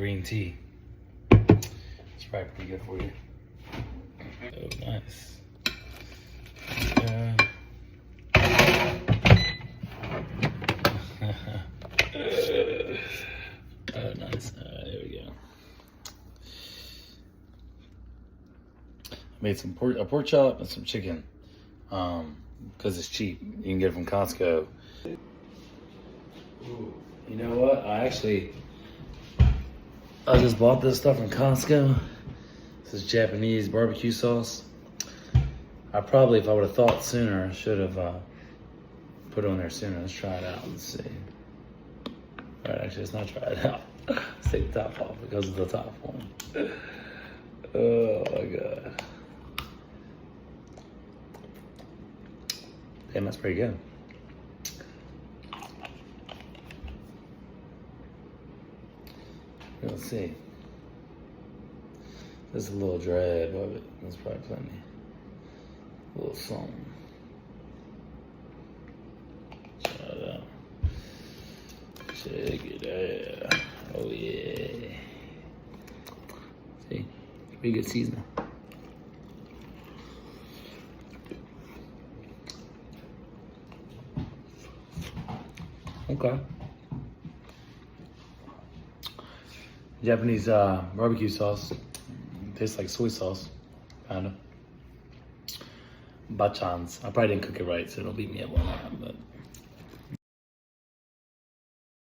green tea. It's probably pretty good for you. Oh, nice. Oh, nice. There we go. I made some a pork chop and some chicken. Because it's cheap. You can get it from Costco. Ooh, you know what? I just bought this stuff from Costco. This is Japanese barbecue sauce. I probably, if I would have thought sooner, I should have put it on there sooner. Let's try it out. Let's see. All right, actually, let's not try it out. Let's take the top off because of the top one. Oh my God. Damn, that's pretty good. Let's see. There's a little drab of it. That's probably plenty. A little something. Try it out. Check it out. Oh yeah. See? Pretty good seasoning. Okay. Japanese barbecue sauce. Tastes like soy sauce, kinda. Bachans. I probably didn't cook it right, so it'll beat me up on that, but